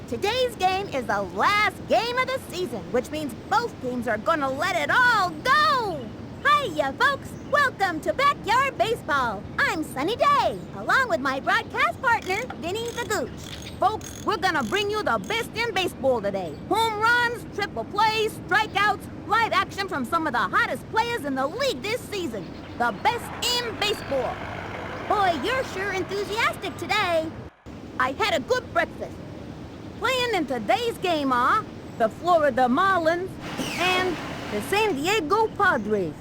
Today's game is the last game of the season, which means both teams are gonna let it all go! Hiya, folks! Welcome to Backyard Baseball. I'm Sunny Day, along with my broadcast partner, Vinny the Gooch. Folks, we're gonna bring you the best in baseball today. Home runs, triple plays, strikeouts, live action from some of the hottest players in the league this season. The best in baseball. Boy, you're sure enthusiastic today. I had a good breakfast. Playing in today's game are the Florida Marlins and the San Diego Padres.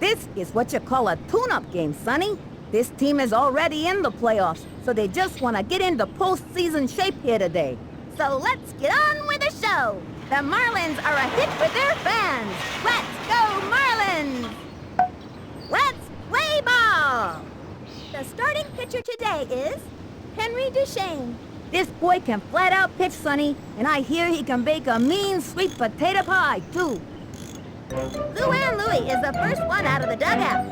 This is what you call a tune-up game, Sonny. This team is already in the playoffs, so they just want to get into postseason shape here today. So let's get on with the show. The Marlins are a hit with their fans. Let's go, Marlins! Let's play ball! The starting pitcher today is Henry Duchesne. This boy can flat out pitch, Sonny, and I hear he can bake a mean sweet potato pie, too. Luann Louie is the first one out of the dugout.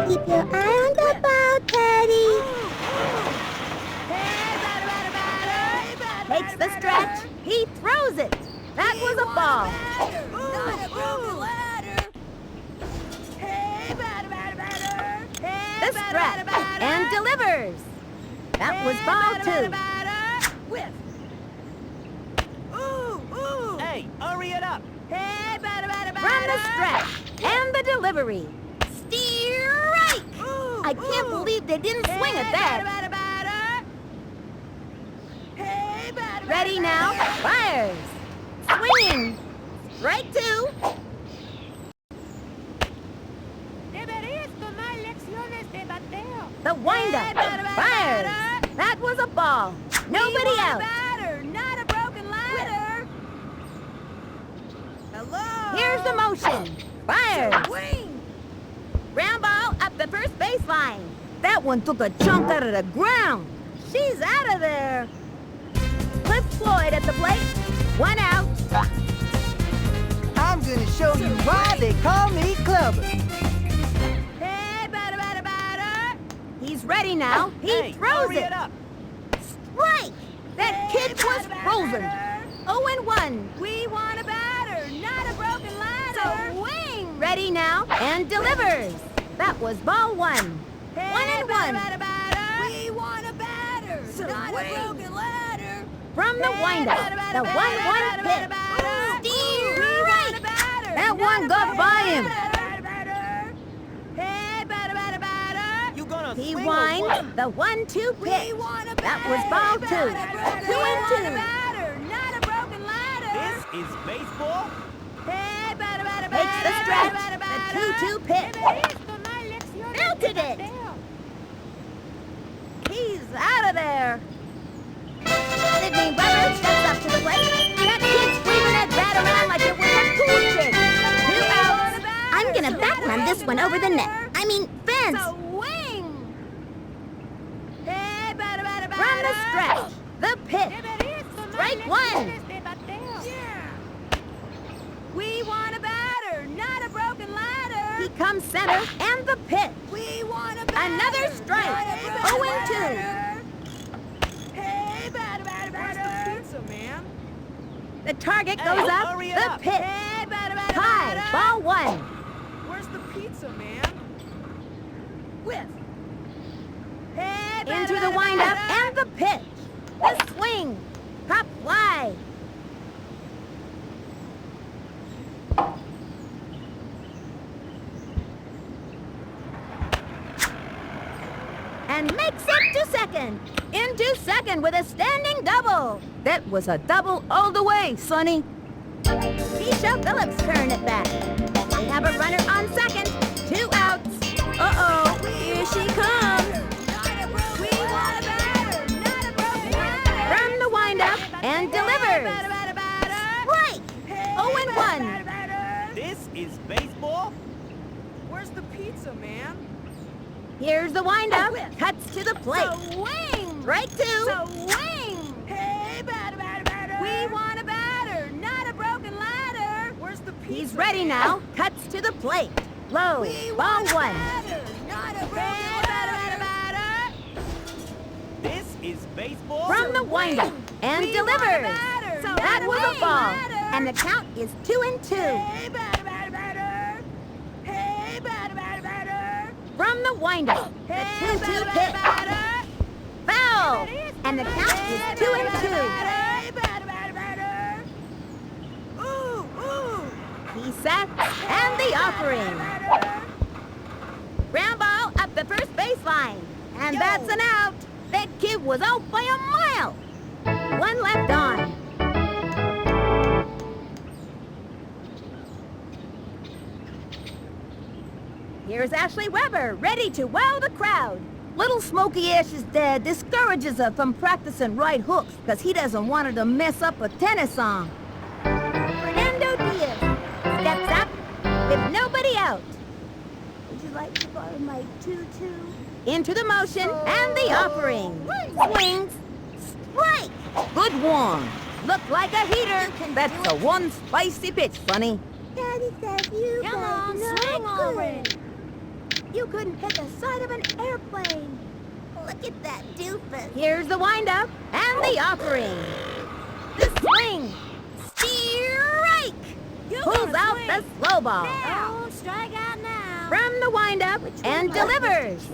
Keep your eye on the ball, Teddy. Takes the stretch. He throws it. That was a ball. Not a broken ladder. The stretch and delivers. That was ball two. Hey, hurry it up. From the stretch and the delivery. Strike! I can't believe they didn't swing at that. Ready now, fires. Swinging. Strike two. The windup. Fires. That was a ball. Nobody out. Not a broken ladder. Hello. Here's the motion. Fires. Swing. Ground ball up the first baseline. That one took a chunk out of the ground. She's out of there. Cliff Floyd at the plate. One out. I'm gonna show you why they call me Clubber. He's ready now. He throws hurry it. it up. Strike! That kid was frozen. 0-1. We want a batter, not a broken ladder. Swing! Ready now and delivers. That was ball one. 1-1. We want a batter, not a broken ladder. From the windup, the 1-1 pitch. Strike! That one got by him. He winds the 1-2 pitch. That was ball two. 2-2. This is baseball. Takes the stretch. The 2-2 pitch. Melted it. He's out of there. Sidney Weber steps up to the plate. That kid's waving that bat around like it was a cool chick. 2 outs. I'm gonna backrun this one over the net. I mean, fence. From the stretch, the pitch. Strike one. We want a batter, not a broken ladder. He comes center and the pitch. We want a batter. Another strike. 0-2. Hey, batter. Where's the pizza, man? The target Hey, goes up. hurry The up. pitch. Hey, batter. Tie. Ball one. Where's the pizza, man? Whiff. Hey, Into the windup and the pitch. The swing. Pop fly. And makes it to second. Into second with a standing double. That was a double all the way, Sonny. Keisha Phillips turned it back. They have a runner on second. 2 outs. Uh-oh, here she comes. From the windup and delivers. Strike! 0-1. This is baseball? Where's the pizza, man? Here's the windup. Cuts to the plate. Swing! Strike two. Swing! Hey, batter. We want a batter, not a broken ladder. Where's the pizza? He's ready now. Cuts to the plate. Low. We Ball want a one. batter, not a broken ladder. from the windup and delivers. That was a ball, and the count is 2-2. Hey, batter. Hey, batter. From the windup, the 2-2 pitch. Foul, and the count is 2-2. Hey, batter. Ooh. He sets, and the offering. Ground ball up the first baseline, and that's an out. That kid was out by a mile. One left on. Here's Ashley Weber, ready to wow the crowd. Little Smokey Ash's dad discourages her from practicing right hooks because he doesn't want her to mess up a tennis song. Fernando Diaz steps up with nobody out. Would you like to borrow my tutu? Into the motion and the offering. Swings. Strike. Good one. Looked like a heater. That's a one spicy pitch, Funny. Daddy says you Come on, swing already. You couldn't hit the side of an airplane. Look at that doofus. Here's the windup and the offering. The swing. Strike. Pulls out the slow ball. Don't strike out now. From the windup and delivers.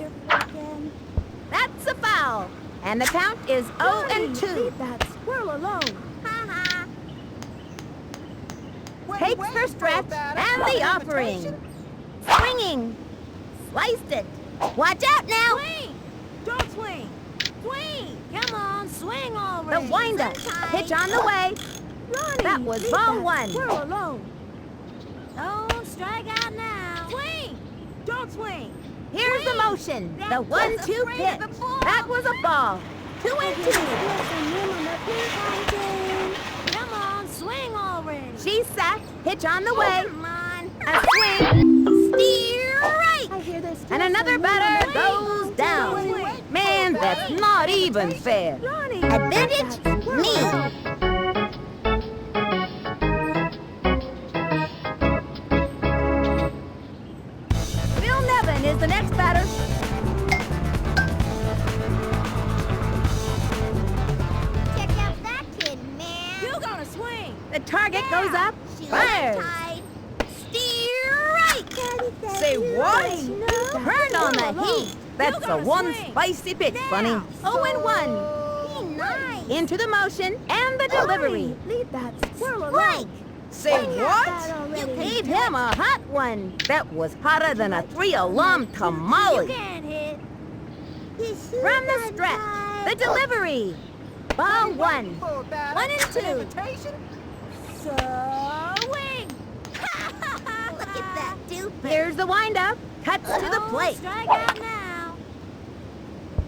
That's a foul. And the count is 0-2. Leave that squirrel alone. Takes her stretch and the offering. Swinging. Sliced it. Watch out now. Swing. Don't swing. Swing. Come on, swing already. The windup. Pitch on the way. Ronnie, That was leave ball that one. squirrel alone. Don't strike out now. Swing. Don't swing. Here's the motion. The 1-2 pitch. That was a ball. 2-2. Come on, swing already. She's set. Pitch on the way. Come on. A swing. Strike. I hear this And another batter goes down. Man, that's not even fair. Ronnie. Advantage me. Bill Nevin is the next batter. Check out that kid, man. You gonna swing. The target goes up. Fires. Strike. Say what? Turn on the heat. That's a gotta one swing. spicy pitch, Funny. Now. 0-1. Nice. Into the motion and the delivery. Leave that squirrel Strike. alone. Say what? You You gave him a hot one. That was hotter than a 3-alarm tamale. can't hit. From the stretch, the delivery. Ball one. 1-2. Swing. Look at that doofus. Here's the windup. Cuts to the Don't plate. strike out now.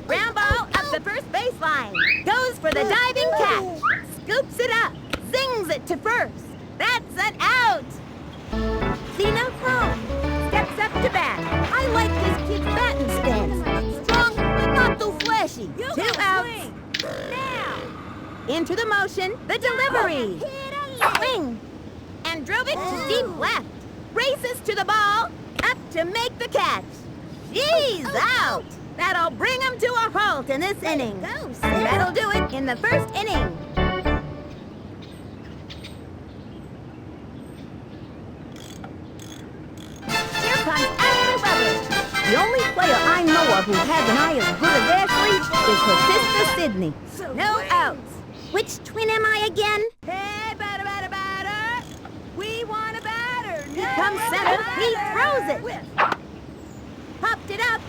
Ground ball up the first baseline. Goes for the diving catch. Scoops it up. Zings it to first. That's an out. Zena Frome steps up to bat. I like this kid's batting stance. Strong, but not too flashy. You 2 gotta outs. swing. Now. Into the motion, the delivery. Swing. And drove it to deep left. Races to the ball. Up to make the catch. She's out. That'll bring him to a halt in this inning. And that'll do it in the first inning. Here comes Ashley Weber. The only player I know of who has an eye as good as Ashley is her sister Sydney. No outs. Which twin am I again? Hey, batter. We want a batter. Here comes center. He throws it. Popped it up.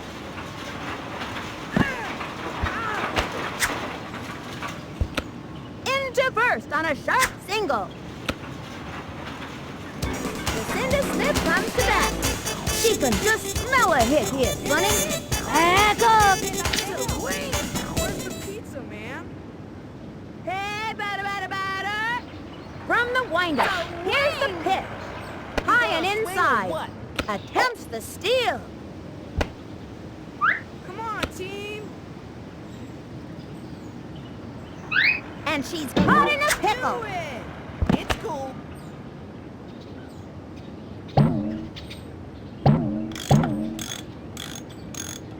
Into first on a sharp single. Lucinda Smith comes to bat. She can just smell a hit here, Sonny. Back up. Wait. Where's the pizza, man? Hey, batter. From the windup, here's the pitch. High and inside. What? Attempts the steal. Come on, team. And she's caught in a Do pickle. it. It's cool.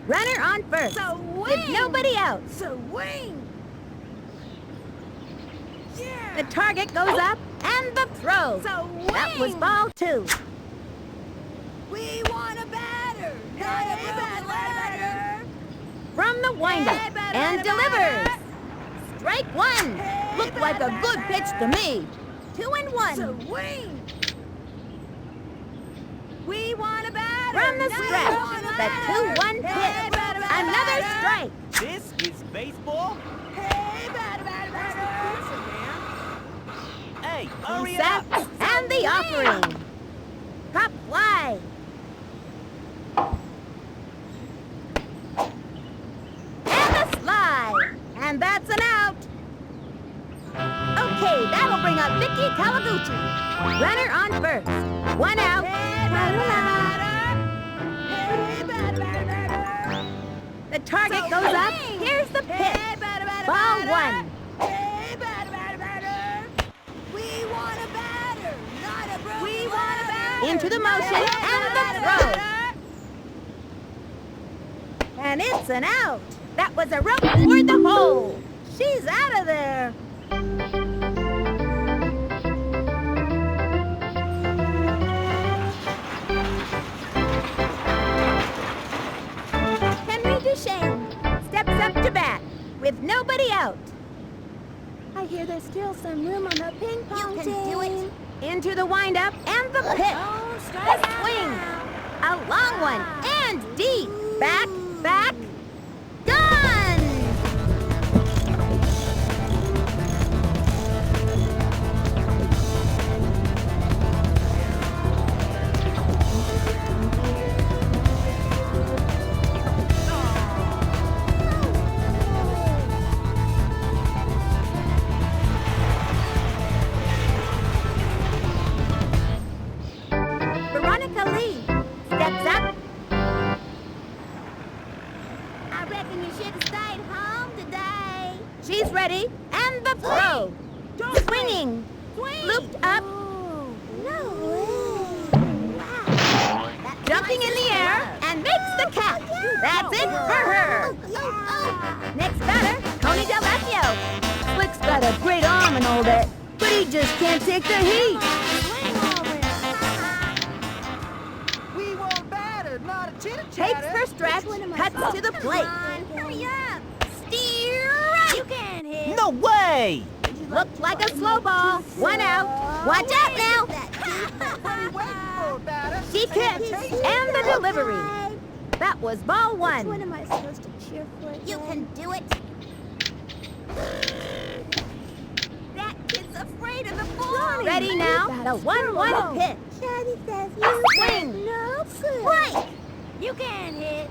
Runner on first. So With wing. nobody out. Swing. Yeah. The target goes up, and the throw. That was ball 2. We want a batter, not a broken ladder. From the windup, Hey, batter, and batter, delivers. batter. Strike 1. Hey, Looked like a batter, good pitch to batter. me. 2-1. Swing. We want a batter. From the not a stretch, broken the ladder. 2-1 Hey, pitch. batter, batter, Another batter. strike. This is baseball? Hey, batter, batter, batter. Hey, He hurry sets, up! and the offering. Pop fly. And the slide. And that's an out. Okay, that'll bring up Vicky Kawaguchi. Runner on first. 1 out. Hey, batter, batter. Hey, batter, batter, batter. The target goes up. Swing. Here's the Hey, pitch. batter, batter, Ball batter. 1. Hey, batter, batter, batter. We want a batter, not a broken We want a batter. Into the motion, and the throw. And it's an out. That was a rope toward the hole. She's out of there. Henry Duchesne steps up to bat with nobody out. I hear there's still some room on the ping pong You can do it. Into the windup and the pitch. Oh, The strike out. swing. A long one and deep. Back, back. Gone! Veronica Lee steps up. I reckon you should have stayed home today. She's ready. And the throw. Swinging. Looped up. No way. Wow. Jumping in the air. And makes the catch. That's it for her. Next batter, Tony Del Vecchio. Slick's got a great arm and all that, but he just can't take the heat. We want batter, not a chitter Takes chatter. her stretch, cuts to the plate. Hurry up. Steer right. You can't hit. No way! Looked like a slow ball. 1 out. Watch out now. What are you waiting for, batter? She kicks. And the delivery. That was ball 1. am I supposed to cheer for? You can do it. That kid's afraid of the ball. Ready now. The 1-1 pitch. Daddy says you swing. No good. Strike. You can't hit.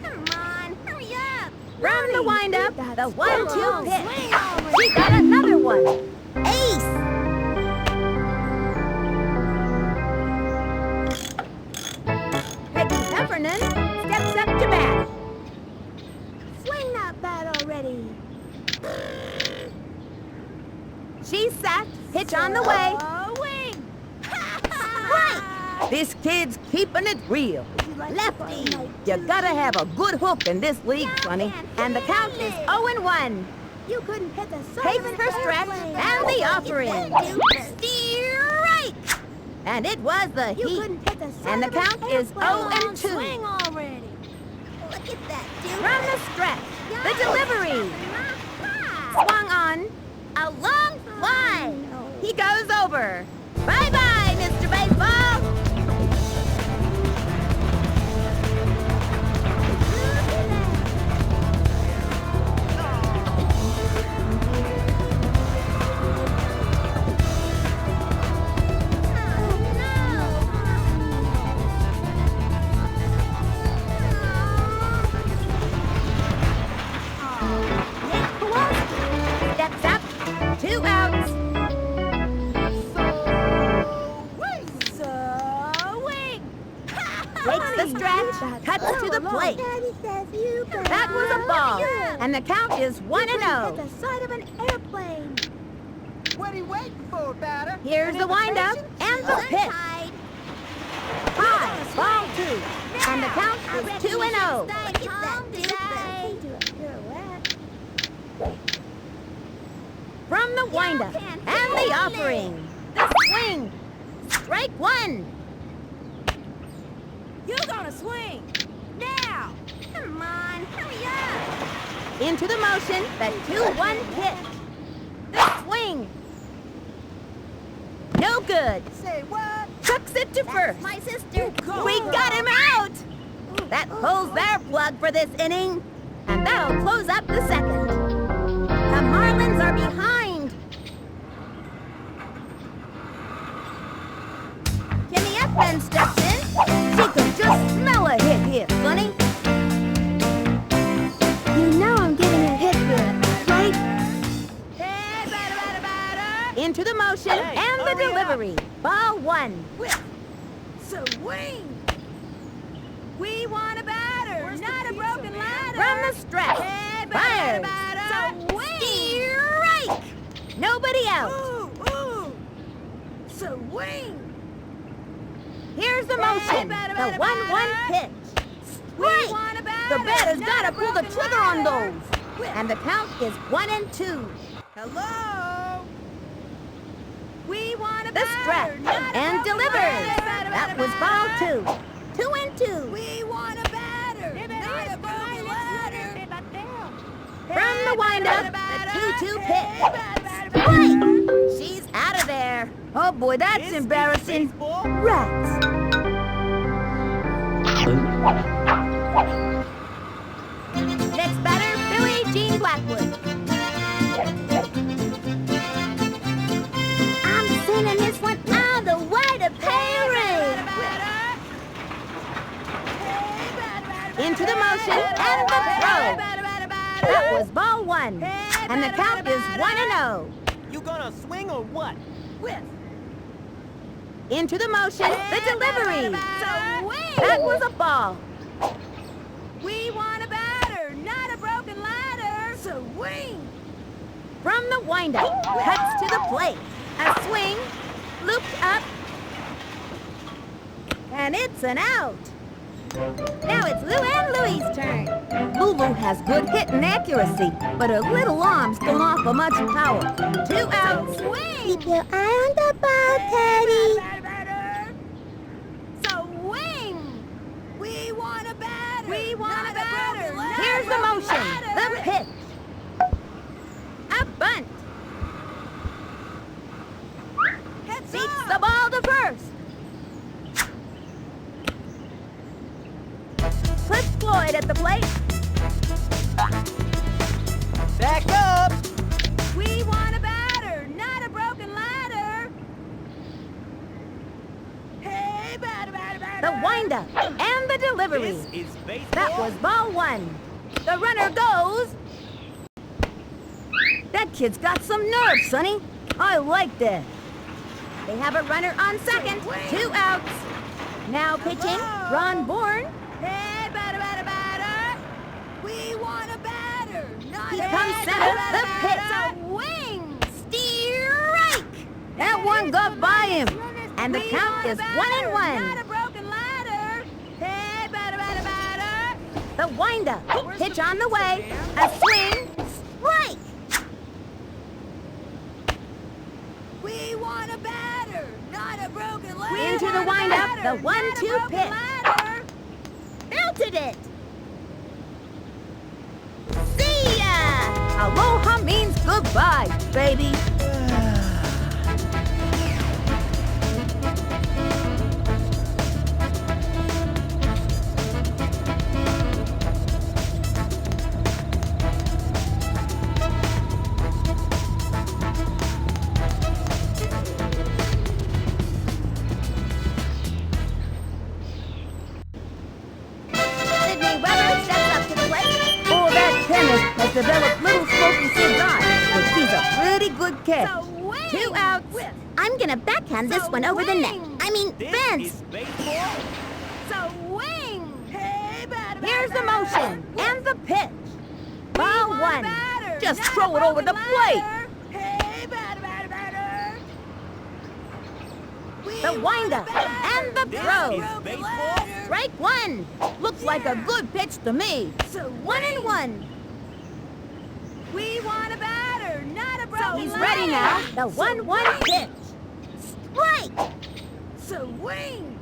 Come on, hurry up. From the windup, the 1-2 pitch. Swing over. She got another one. Ace. Peggy Heffernan steps up to bat. Swing that bat already. She's set. Pitch on the way. Wing. Right. This kid's keeping it real. Lefty. You gotta have a good hook in this league, Sonny. And the count is 0-1. You couldn't hit the side Takes of an her stretch airplane. and the offering. Strike. And it was the You heat. couldn't hit the side And the of an count is airplane. 0-2. Swing already. Look at that, dude. From the stretch, the delivery. Swung on. A long fly. He goes over. Bye-bye, Mr. Baseball. Nick Kowalski steps up. 2 outs. Swing. Takes the stretch, cuts to the plate. Daddy says you can. That was a ball. And the count is Hit 1-0. the side of an airplane. What are you waiting for, batter? Here's the windup and the pitch. Untied. High, ball 2. And the count is 2-0. Look at that, dude. From the windup and the offering. The swing. Strike one. You're gonna swing! Now! Come on, hurry up. Into the motion, the 2-1 pitch. The swing. No good. Say what? Hooks it to first. My sister. We got him out! That pulls their plug for this inning. And that'll close up the second. The Marlins are behind. Jimmy F. steps in. She could just smell a hit here, Sonny. You know I'm getting a hit here, right? Hey, batter! Into the motion and the delivery. Ball one. Swing! We want a batter, not a broken ladder! From the stretch. Hey, Fires. batter! Swing! Strike! Nobody out. Ooh! Swing! Here's the motion. The 1-1 pitch. We Strike! want a batter, The batter's not got to a pull the broken trigger on ladder. those. And the count is 1-2. Hello? We want a The batter, stretch not a and broken delivers. ladder. That was ball 2. 2-2. We want a batter, not a broken ladder. From the windup, the 2-2 pitch. Hey, Strike! She's out of there. Oh boy, that's embarrassing. Rats. Next batter, Billie Jean Blackwood. I'm sending this one all the way to Paris. Into the motion and the throw. That was ball 1. And the count is 1-0. You gonna swing or what? Into the motion, the delivery. That was a ball. We want a batter, not a broken ladder. Swing! From the windup, cuts to the plate. A swing, looped up, and it's an out. Now it's Lou and Louie's turn. Lulu has good hitting accuracy, but her little arms don't offer much power. 2 outs. Keep your eye on the ball, Teddy. Swing! We want a batter. We want a batter. Here's the motion, the pitch. A bunt. Beats the ball to first. Cliff Floyd at the plate. Back up! We want a batter, not a broken ladder. Hey, batter. The windup and the delivery. This is baseball. That was ball 1. The runner goes. That kid's got some nerve, Sonny. I like that. They have a runner on second. 2 outs. Now pitching, Ron Bourne. Hey, batter. We want a batter, not He a comes batter. center, the pitch. Swing! Strike! That one got by him. And the count is 1-1. Not a broken ladder. Hey, batter. The windup, pitch on the way. A swing, strike! We want a batter, not a broken ladder. Into the windup, the 1-2 pitch. Ladder. Belted it! See ya! Aloha means goodbye, baby. Has developed little smoky Sid's eye, but she's a pretty good catch. Swing! 2 outs. I'm gonna backhand this one over the net. I mean, This fence. is baseball. Swing! Hey, batter. Here's the motion and the pitch. Ball 1. Just Not throw a it over the broken plate. ladder. Hey, batter. The windup and the This throw. is baseball. Strike 1. Looks like a good pitch to me. 1-1. We want a batter, not a broken He's ready now. The 1-1 pitch. Strike! Swing!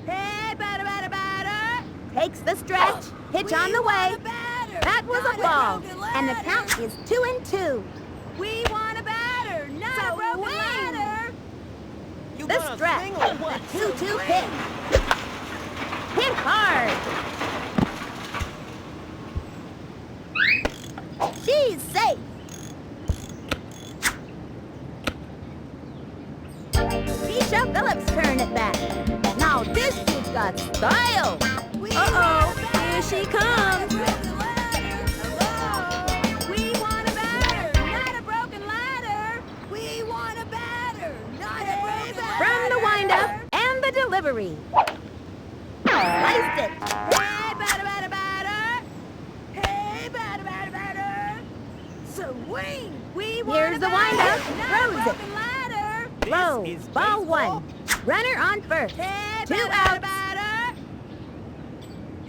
Hey, batter, batter, batter! Takes the stretch. Pitch on the way. That was a ball. And the count is 2-2. We want a batter, not a broken ladder. The stretch. The 2-2 pitch. Hit hard. She's safe. Keisha Phillips turn it back. Now this dude's got style. Uh-oh, here she comes. We want a batter, not a broken ladder. We want a batter, not a broken ladder. From the windup and the delivery. Sliced it. Hey, batter, batter, batter. Hey, batter, batter, batter. Swing. We want Here's a the batter, windup. not Throws a it. broken ladder. Low. Ball one. Runner on first. Hey, 2 batter, outs. batter.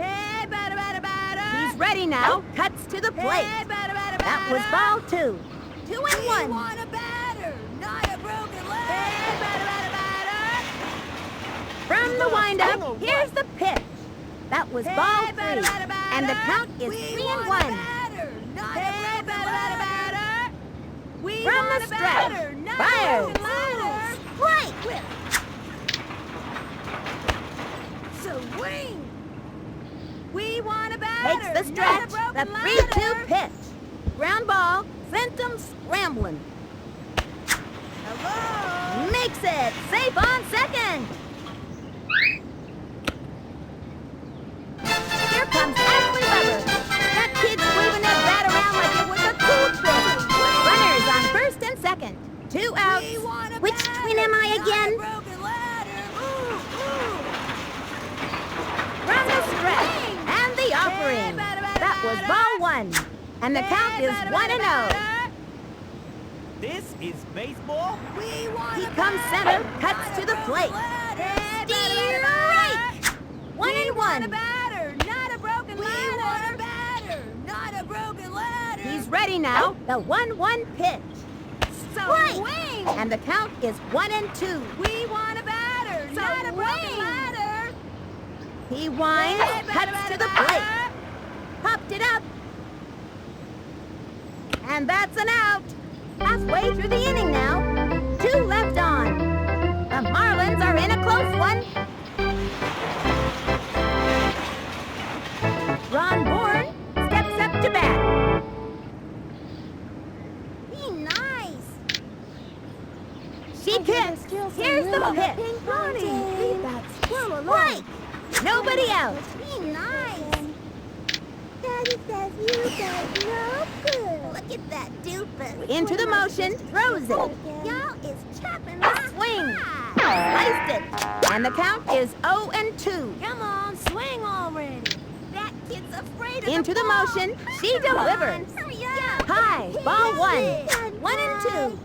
Hey, batter, batter, batter. He's ready now. Cuts to the plate. Hey, batter, batter, That was batter. ball 2. 2 and We 1. want a batter, not a broken ladder. Hey, batter, batter, batter. From the windup, here's the pitch. That was Hey, ball 3. batter, batter, batter. And the count is We 3 want and a 1. batter, not a broken ladder. We From want the a stretch. batter, not Fires. a broken ladder. Strike! Swing. We want a batter, Takes the stretch. not a The broken 3-2 ladder. pitch. Ground ball. Sent him scrambling. Hello. Makes it. Safe on second. Here comes Ashley Weber. That kid's waving that bat around like it was a cool thing. Runners on first and second. 2 outs. We want a Which batter, twin am I not a again? broken ladder. Ooh. From the stretch. And the offering. That was ball 1. And the count is 1-0. This is baseball? We want He a comes batter, center, cuts not to a the broken plate. ladder. Strike! 1 and 1. A batter, not a broken ladder. We want a batter, not a broken ladder. He's ready now. The 1-1 pitch. Strike! Swing. And the count is 1-2. We want a batter, not a broken ladder. He winds, Hey, cuts batter, to the batter, plate. batter. Popped it up. And that's an out. Halfway through the inning now. 2 left on. The Marlins are in a close one. Ron Bourne steps up to bat. Be nice. She kicks. Here's the pitch. Strike. Nobody out. Be nice. Daddy says you guys no good. Look at that doofus. Into the motion. Throws it. Y'all is chopping A swing. Sliced it. And the count is 0-2. Come on, swing already. That kid's afraid of Into the ball. motion. She delivers. Hurry up. High. Ball 1. 1-2.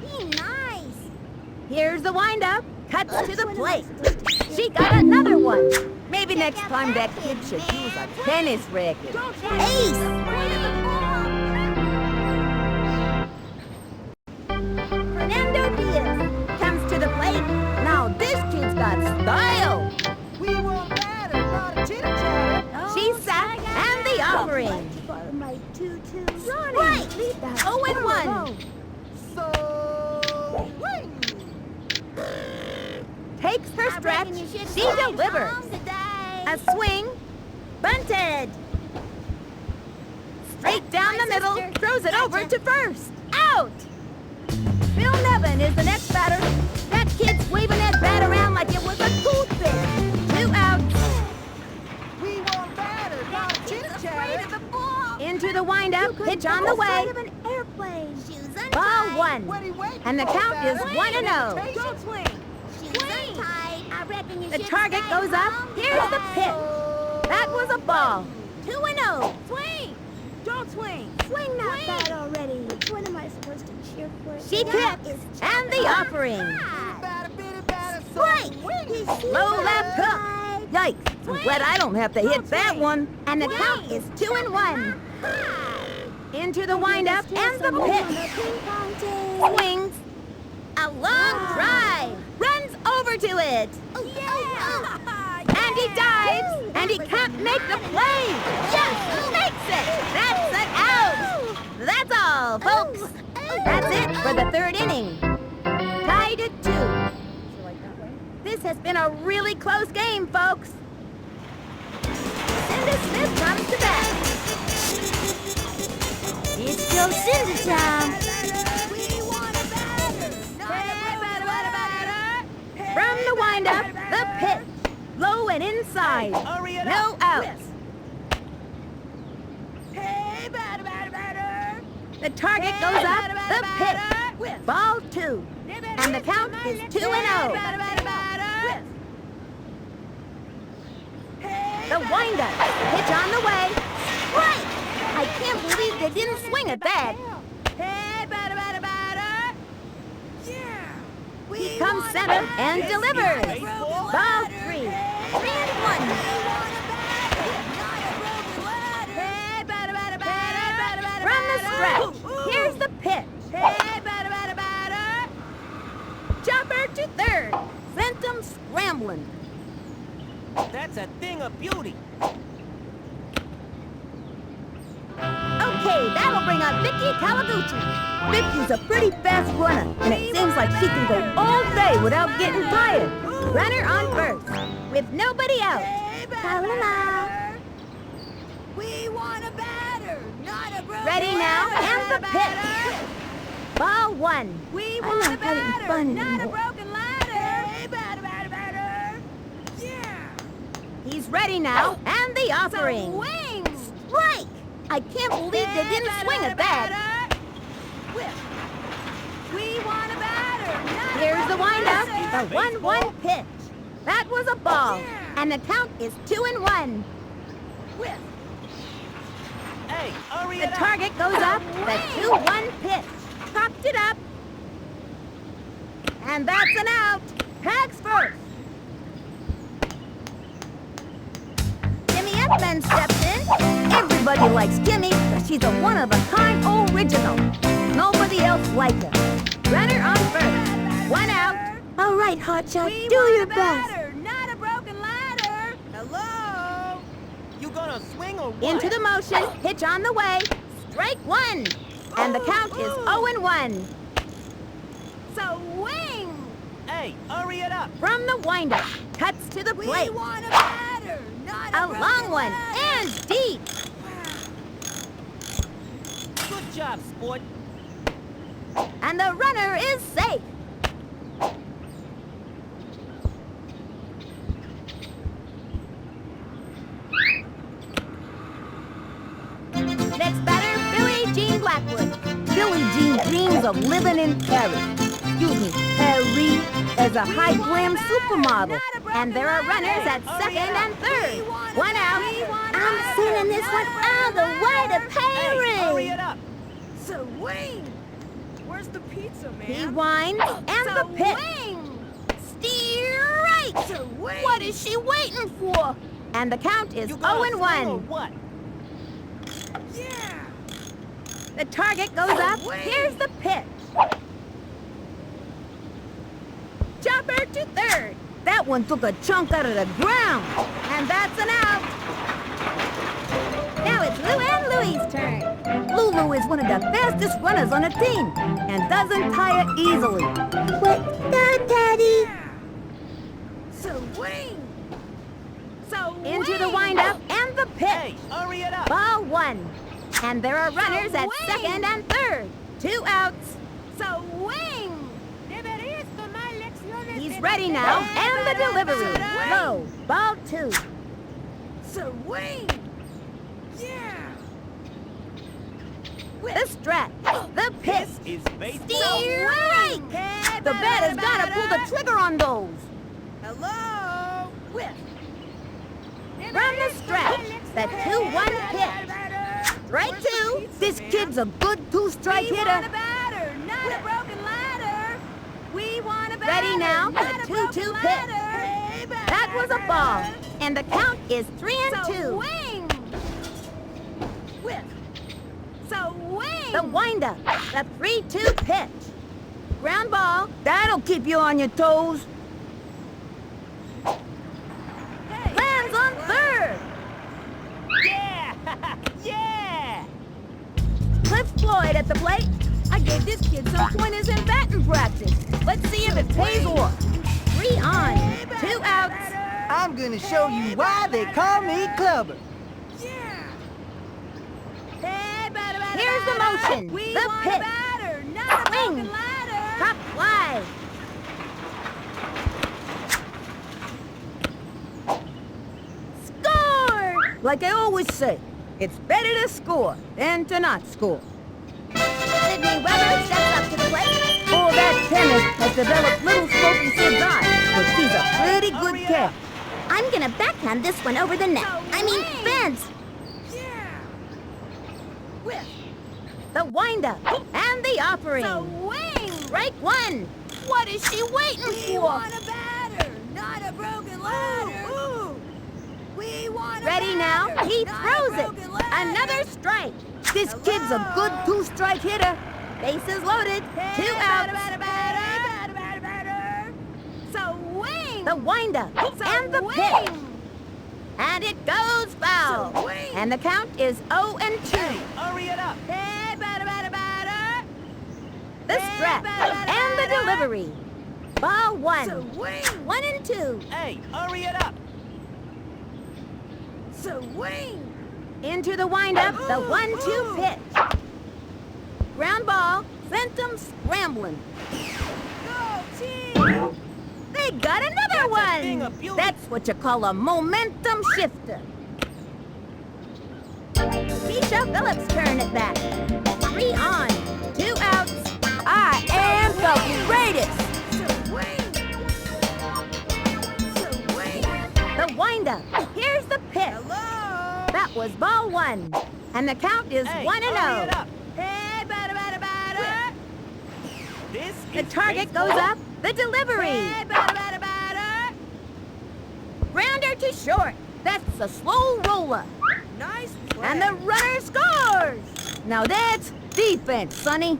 Be nice. Here's the windup. Cuts to the plate. She got another one. Maybe next time that kid should use a tennis racket. Ace! Fernando Diaz comes to the plate. Now this kid's got style. We want batter, not a chitter-chatter. She's sacked and the offering. My tutu. Right. 0-1. So, swing. Takes her I stretch. reckon you should She stay delivers. home today. A swing. Bunted. Straight down the middle. sister. Throws it over Gotcha. to first. Out. Bill Nevin is the next batter. That kid's waving that bat around like it was a cool thing. 2 outs. We want batter, not a Afraid of chitter-chatter. the ball. Into the windup. Pitch on the way. Of an airplane. Shoes untied. Ball 1. What are you waiting And the for, count is batter? 1-0. Don't swing. Shoes untied. I reckon you The should target stay goes up. home Here's the today. pitch. That was a ball. 2-0. Swing. Don't swing. Swing that bat already. Which one am I supposed to cheer for? She That kicks. is And the offering. Batter, bitty, batter, so Strike. swing. Low left hook. Yikes. I'm glad I don't have to hit that one. And the count is 2-1. Into the windup and the pitch. Swings. A long drive. Runs over to it. And he dives. And he can't make the play. Yes, makes it. That's an out. That's all, folks. That's it for the third inning. Tied at 2. This has been a really close game, folks. Cindy Smith comes to bat. It's still Cindy time. From the windup, the pitch. Low and inside. No outs. The target goes up, the pitch. Ball 2. And the count is 2-0. The windup. Pitch on the way. Strike! I can't believe they didn't swing at that. He comes center and delivers. Ball 3. 3-1. From the stretch, here's the pitch. Chopper to third. Sent him scrambling. That's a thing of beauty. Okay, that'll bring up Vicky Kawaguchi. Vicky's a pretty fast runner, and it seems like she can go all day without getting tired. Runner on first, with nobody out. Ta-la-la. We want a batter, not a broken Ready now, and the pitch. Ball 1. We I'm want not a having batter, fun not a anymore. broken ladder. Hey, batter. Yeah. He's ready now, and the offering. Wings. Strike! I can't believe they didn't swing at that. We want a batter, not Here's a the broken windup, ladder. the 1-1 pitch. That was a ball, and the count is 2-1. Hey, hurry The it up. target goes up, the 2-1 pitch. Popped it up. And that's an out. Tags first. Jimmy Edmonds steps in. Everybody likes Jimmy because she's a one-of-a-kind original. Nobody else like her. Runner on first. 1 out. All right, Hotshot, We do want your a best. batter, not a broken ladder. Hello? You gonna swing or what? Into the motion, pitch on the way. Strike 1. And the count is 0-1. So wing. Hey, hurry it up. From the windup, cuts to the We plate. want a batter, not a A broken long one ladder. and deep. Good job, sport. And the runner is safe. Next batter, Billie Jean Blackwood. Billie Jean dreams of living in Paris. Excuse me, Paris as a high-glam supermodel. And there are runners at second and third. 1 out. I'm sending this one all the way to Hey, hurry it Paris. up. So wing. Where's the pizza, man? He winds and the pitch. Wing. Steer right. So wing. What is she waiting for? And the count is You gonna swing or 0-1. what? Yeah. The target goes up. Wait. Here's the pitch. Chopper to third. That one took a chunk out of the ground. And that's an out. Now it's Lou and Louie's turn. Lulu is one of the fastest runners on the team and doesn't tire easily. What's that, Daddy? Yeah. So wing. So Into the wing. windup and the pitch. Hey, hurry it up. Ball 1. And there are runners at wing. second and third. 2 outs. So wing. He's ready now. And the delivery. Low. Ball 2. So wing. Yeah. The stretch. The pitch. This is baseball. Steer right. The batter's gotta pull the trigger on those. Hello. From the stretch. The 2-1 pitch. Strike 2. This kid's a good 2-strike We want a hitter. batter, not a broken ladder. We want a batter, Ready now. not The a 2-2 broken pitch. ladder. That was a ball. And the count is 3-2. So wing. So The windup. The 3-2 pitch. Ground ball. That'll keep you on your toes. Lands on third. Yeah! Yeah! Cliff Floyd at the plate. I gave this kid some pointers in batting practice. Let's see if it pays off. 3 on, 2 outs. I'm gonna show you why they call me Clubber. Here's the motion. We The want pitch. a batter, not a Swing. broken ladder. Top fly. Score! Like I always say, it's better to score than to not score. Sydney Weber steps up to the plate. Oh, that tennis has developed little Smokey Sid's eye, but he's a pretty good cat. I'm gonna backhand this one over the net. I mean, fence. The windup and the offering. Swing. Strike 1. What is she waiting We for? want a batter, not a broken ladder. Ooh! We want a Ready now? batter, He not a throws it. broken ladder. Another strike. This kid's a good 2-strike hitter. Bases loaded. 2 outs. Batter. Swing. The windup and the pitch. And it goes foul. Swing. And the count is 0-2. Hurry it up! Hey, batter. The stretch and the delivery. Ball 1. Swing. 1-2. Hey, hurry it up! Swing. Into the windup, the 1-2 pitch. Ground ball, sent them scrambling. Go, team. They got another That's a thing one. of beauty. That's what you call a momentum shifter. Keisha Phillips turn it back. 3 on, 2 outs. I am the greatest. Swing. The windup. Here's the pitch. Hello. That was ball 1. And the count is Hey, 1-0. hurry it up! Hey, batter. This The is target baseball. goes up. The delivery. Hey, batter. Grounder to short. That's a slow roller. Nice play. And the runner scores. Now that's defense, Sonny.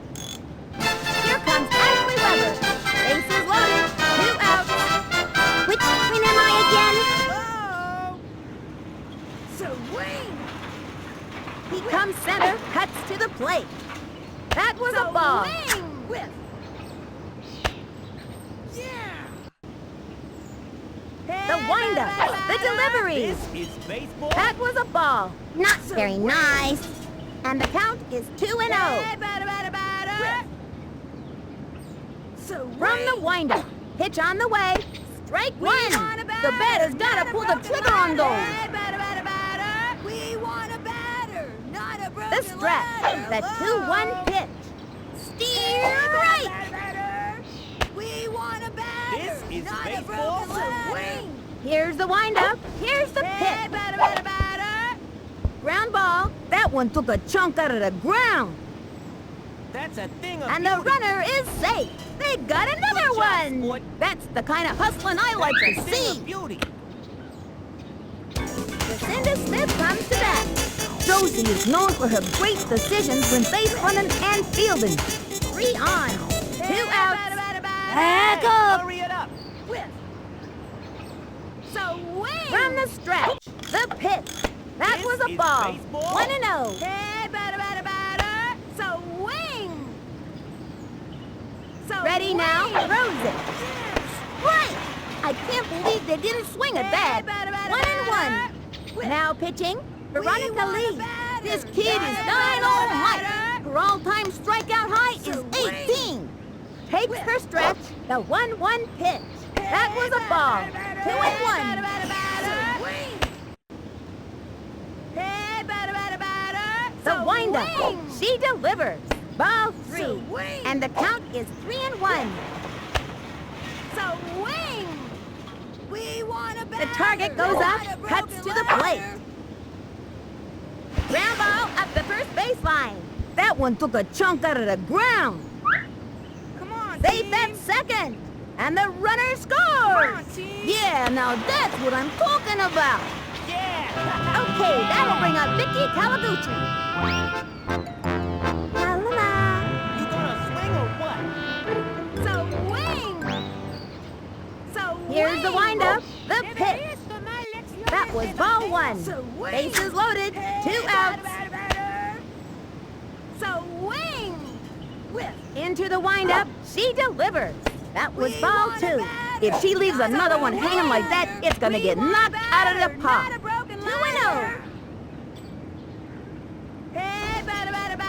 Here comes Ashley Weber. Bases loaded. 2 outs. Which screen am I Hello. Swing. He comes center, cuts to the plate. That was a ball. Swing. Whip. Yeah. The windup. The delivery. This is baseball. That was a ball. again? Not very nice. And the count is 2-0. Hey, batter. From the windup. Pitch on the way. Strike 1. want a The batter, batter's got not to a pull the broken trigger on ladder. those. Hey, batter. We want a batter, not a broken The stretch. ladder. The Hello. 2-1 pitch. Steer Hey, right. batter. We want a batter, This is not a baseball. broken ladder. Here's the windup. Here's the Hey, pitch. batter. Ground ball. That one took a chunk out of the ground. That's a thing of And the beauty. runner is safe. They got another Good job, one. sport. That's the kind of hustling I like That's to a thing see. of beauty. Lucinda Smith comes to bat. Josie is known for her great decisions when base running and fielding. 3 on, 2 outs. Back up. Hurry it up! Whip. Swing. From the stretch, the pitch. That This was a is ball. baseball. 1-0. Hey, batter. Swing. Ready now? Throws it. Right. I can't believe they didn't swing at that. 1-1. Now pitching, Veronica want a Lee. batter, This kid not is a dynamite. batter. Her all-time strikeout high is Swing. 18. Takes her stretch, the 1-1 pitch. That was a ball. 2-1. The windup. She delivers. Ball 3. Swing. And the count is 3-1. Swing. We want a The batter, target goes up, not a cuts broken to the plate. ladder. Ground ball up the first baseline. That one took a chunk out of the ground. Come on, Safe team. at second. And the runner Come scores. on, team. Yeah, now that's what I'm talking about. Yeah! Okay, that'll bring up Vicky Kawaguchi. La la was ball one. Bases loaded, 2 outs. Swing! Whip! Into the windup, she delivers. That was ball two. If she leaves another one hanging like that, it's gonna get knocked out of the park. 2-0.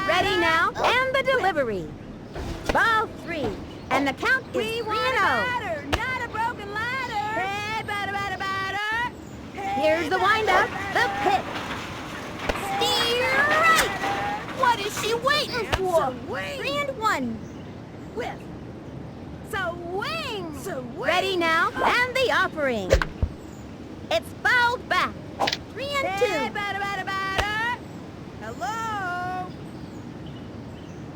Ready now, and the delivery. Ball three, and the count is 3-0. Not a broken ladder. Hey, batter. Here's the windup, the pitch. Steer right. What is she waiting for? 3-1. Whip. Swing. Ready now, and the offering. It's fouled back. 3-2. Hey, batter. Hello.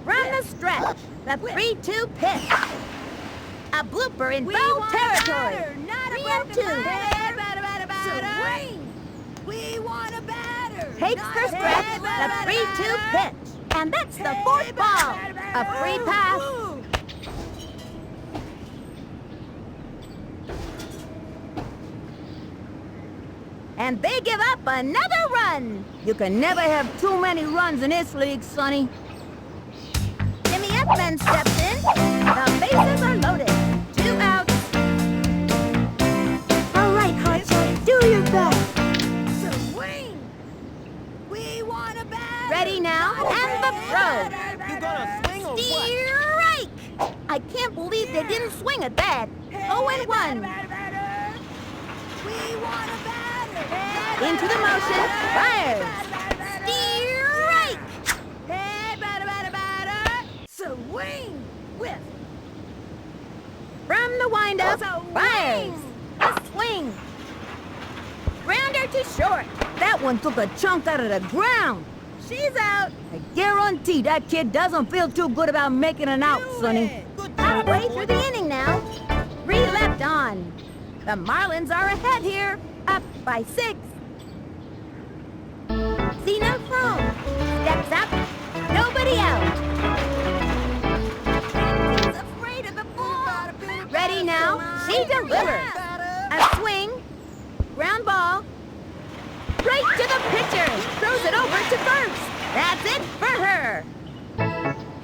From the stretch, the 3-2 pitch. A blooper in foul territory. 3-2. Hey, batter. Swing. We want a batter. Takes her stretch, the 3-2 pitch. And that's the fourth ball. A free pass. And they give up another run. You can never have too many runs in this league, Sonny. Jimmy Edmonds steps in. The bases are loaded. 2 outs. All right, Hutch, do your best. Swing. We want a batter. Ready now, and the throw. You gonna swing or what? Strike! I can't believe they didn't swing at that. 0-1. We want a batter. Into the motion, fires. Strike! Hey, batter. Swing. Whip. From the windup, Swing. fires. A swing. Grounder to short. That one took a chunk out of the ground. She's out. I guarantee that kid doesn't feel too good about making an out, Sonny. Halfway through the inning now. 3 left on. The Marlins are ahead here, up by 6. Zena Frome steps up. Nobody out. He's afraid of the ball. Ready now. She delivers. A swing. Ground ball. Right to the pitcher. Throws it over to first. That's it for her.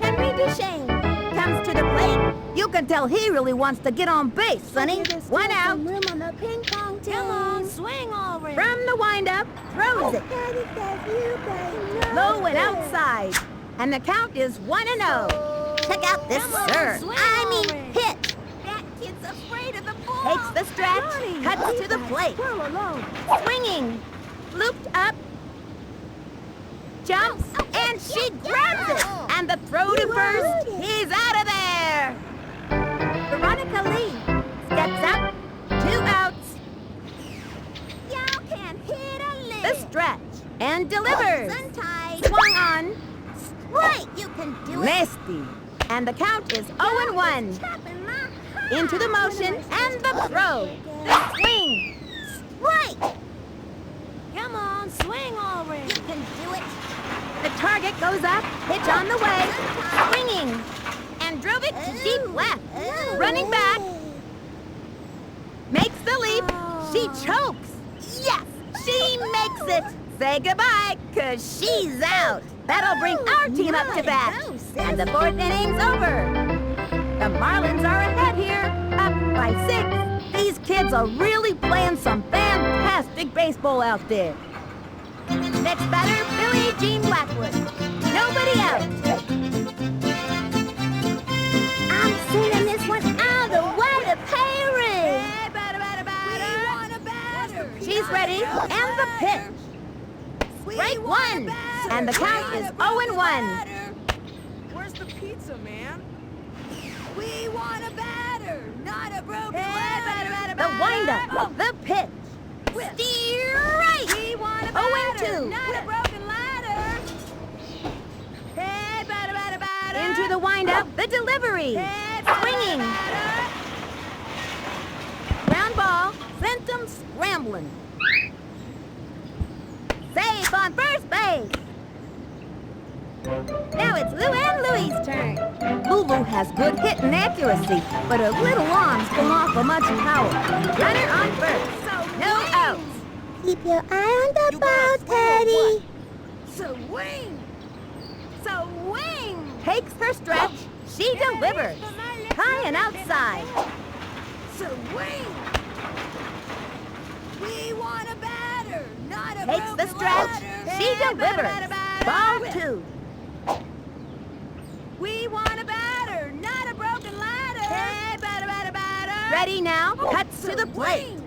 Henry Duchesne comes to the plate. You can tell he really wants to get on base, Sonny. 1 out. Room on the ping pong team. Come on, swing already. From the windup, throws it. Daddy says you guys know Low and it. outside. And the count is 1-0. Check out this Come on, serve. swing Pitch. That kid's afraid of the ball. Takes the stretch, cuts to the plate. Swinging. Looped up. Jumps, and she grabs it. And the throw to first. He's out of there. Veronica Lee steps up. 2 outs. Y'all can hit a lick. The stretch. And delivers. Untied. Swung on. Right, you can do it. Nasty. And the count is 0-1. Tapping my heart. Into the motion and the throw. The swing. Right, Come on, swing already. you can do it. The target goes up. Pitch on the way. Swinging. And drove it to deep left. Running back. Makes the leap. She chokes. Yes, she makes it. Say goodbye, 'cause she's out. That'll bring our team up to bat. And the 4th inning's over. The Marlins are ahead here, up by 6. These kids are really playing some fantastic baseball out there. Next batter, Billie Jean Blackwood. Nobody out. I'm sending this one all the way to Paris. Hey, batter. We want a batter. She's ready, and the pitch. Strike 1, and the count is 0-1. Where's the pizza, man? We want a batter, not a broken ladder. The windup, the pitch. Steer right. We want a batter, 0-2. not a broken ladder. Hey, batter. Into the windup, the delivery. Hey, Swinging. batter. Ground ball, sent them scrambling. Safe on first base. Now it's Lou and Louie's turn. Lulu has good hitting accuracy, but her little arms don't offer much power. Runner on first. No outs. Keep your eye on the ball, Teddy. Swing! Swing! Takes her stretch. She delivers. High and outside. Swing! We want a batter, not a Takes the broken stretch. ladder. She delivers. Ball 2. We want a batter, not a broken ladder. Hey, batter, batter, batter. Ready now. Cuts to the plate.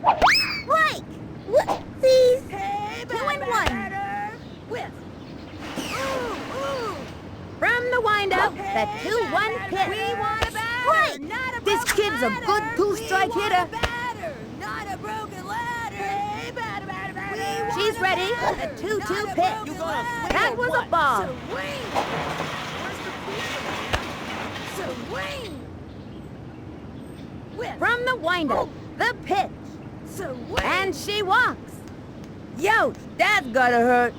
Strike! Whoopsies! Hey, 2 and 1. batter. Whip. Ooh. From the windup, the 2-1 pitch. We want a batter, Strike! not a This broken kid's a ladder. good two-strike We want hitter. a batter, not a broken ladder. Hey, batter, batter, batter. We want She's a ready. batter, The 2-2 not a pitch. broken You gonna ladder. swing That or was a what? ball. Swing! Whip. From the windup, the pitch. Swing! And she walks. Yo, that's gotta hurt.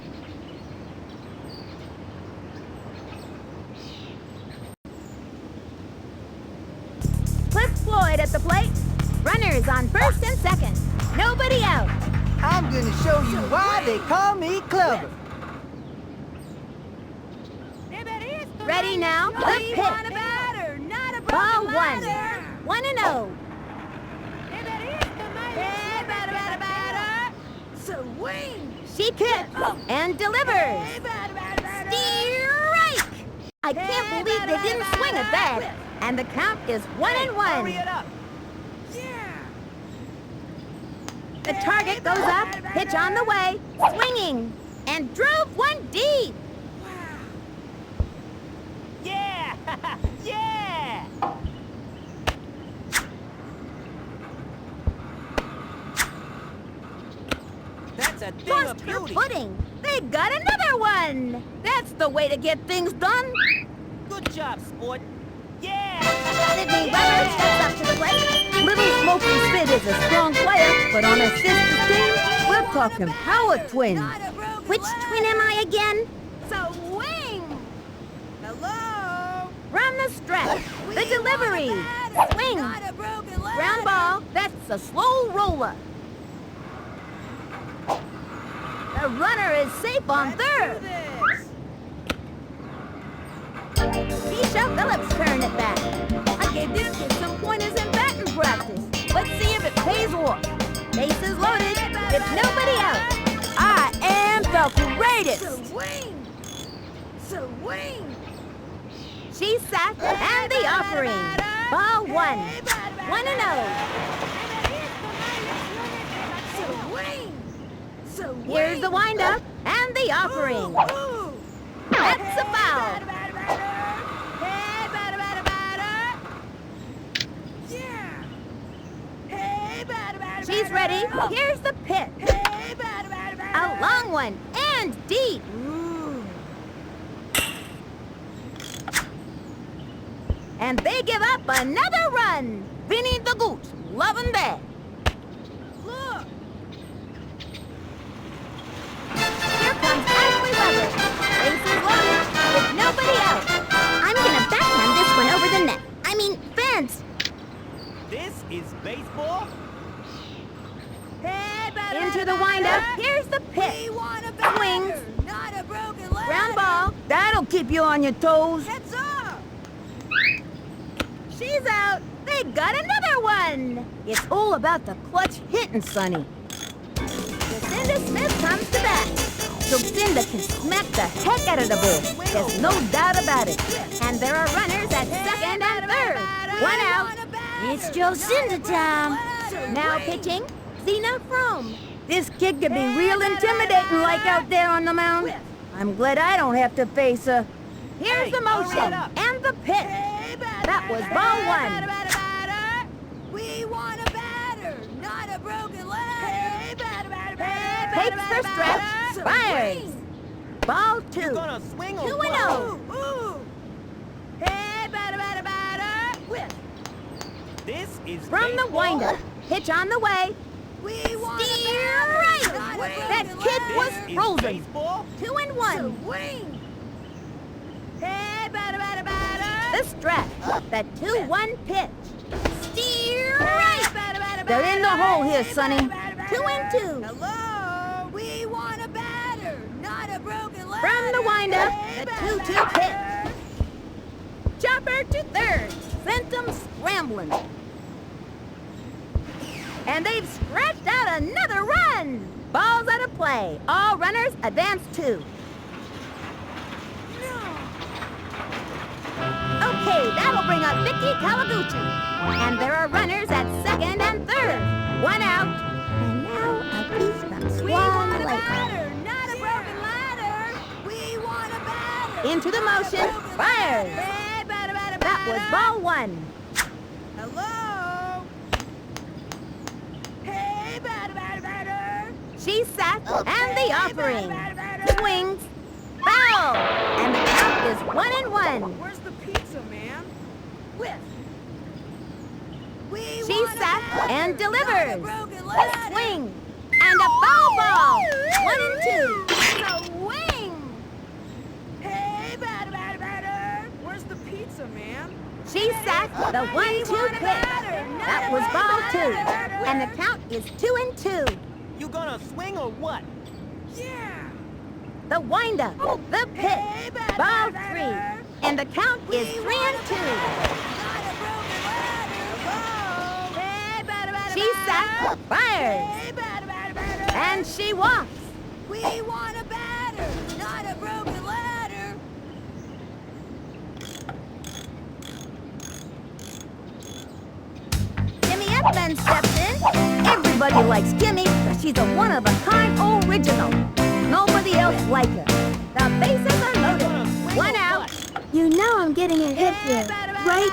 Cliff Floyd at the plate. Runners on first and second. Nobody out. I'm gonna show you why they call me clever. Ready now, the We want a pitch. batter, not a broken Ball 1. ladder. 1-0. Hey, batter, batter, batter. Swing! She kicks and delivers. Hey, batter, batter, batter. Strike! I can't believe they didn't swing at that. And the count is 1-1. Hurry it up. Yeah! The target goes up, pitch on the way, swinging, and drove one deep. Wow! Yeah! Yeah! That's a thing Lost of her beauty. footing. They got another one. That's the way to get things done. Good job, sport. Yeah! Sydney Weber steps up to the plate. Little Smoky Spit is a strong player, but on a sister team, we're talking power twins. Not a broken Which ladder. twin am I again? Swing! Hello? From the stretch, We the delivery, want a batter, swing, not a broken ladder. ground ball, that's a slow roller. The runner is safe on Let's third. do this. Keisha Phillips turn at bat. I gave this kid some pointers in batting practice. Let's see if it pays off. Bases loaded, with nobody out. I am the greatest. Swing! Swing! She sat and the offering. Ball 1. 1-0. Swing! Swing! Here's the windup and the offering. Ooh. That's a foul. Hey, batter, batter, batter. Yeah. Hey, batter, batter, She's batter. ready. Here's the pitch. Hey, batter, batter, batter. A long one and deep. Ooh. And they give up another run. Vinny the Goose, loving that. Look. Here comes Ashley Weber. Bases loaded, with nobody out. I'm gonna backhand this one over the net. I mean, fence. This is baseball? Hey, batter, Into batter, the windup. batter. Here's the We pitch. want a batter, Swings. not a broken ladder. Ground ball. That'll keep you on your toes. Heads up. She's out. They got another one. It's all about the clutch hitting, Sonny. Lucinda Smith comes to bat. Lucinda can smack the heck out of the ball. There's no doubt about it. And there are runners at second and third. One out. It's Jocinda time. Now pitching, Zena Frome. This kid can be real intimidating like out there on the mound. I'm glad I don't have to face her. Here's Hey, the motion hurry it up. and the pitch. Hey, batter, That was batter, ball batter, 1. batter, batter. We want a batter, not a broken ladder. Hey, batter, batter, batter. Takes her stretch, fires. Ball 2. You gonna swing or 2-0. what? Ooh. Hey, batter, batter, batter. Whip. This is From the baseball? windup, pitch on the way. We want Steer a batter, right. not a broken That kid ladder. was This is frozen. baseball? 2-1. Swing. Hey, batter, batter, batter. The stretch, the 2-1 pitch. Steer Hey, right. batter, batter, They're in the batter. hole here, Hey, Sonny. batter, batter, batter. 2-2. Hello. windup, the 2-2 pitch. Chopper to third, sent them scrambling. And they've scratched out another run. Ball's out of play. All runners advance 2. Okay, that'll bring up Vicky Kawaguchi. And there are runners at second and third. 1 out. And now a piece from We Swan want a Lake. batter, not a broken ladder. We want a batter. Into the motion, fires. Hey, batter, batter, That was ball 1. Hello. Hey, batter, batter, batter. She's set, and the offering. Batter, batter, batter. Swings, foul, and the count is 1-1. Where's the pizza, man? Whiff. We She's want a set batter, and not a delivers. broken A ladder. swing, and a foul ball. 1-2. It's a wing. Hey, batter, batter, batter. Where's the pizza, man? She's set, the 1-2 pitch. That was ball 2, and the count is 2-2. You gonna swing or what? Yeah. The windup, the pitch, ball 3, and the count is 3-2. Not a broken ladder. Ball. Hey, batter, batter, She's set, fires, Hey, batter, batter, batter. and she walks. We want a batter, not a broken ladder. Jimmy Edmonds steps in. Everybody likes Kimmy, but she's a one-of-a-kind original. Nobody else like her. The bases are loaded. 1 out. You know I'm getting a hit here, right?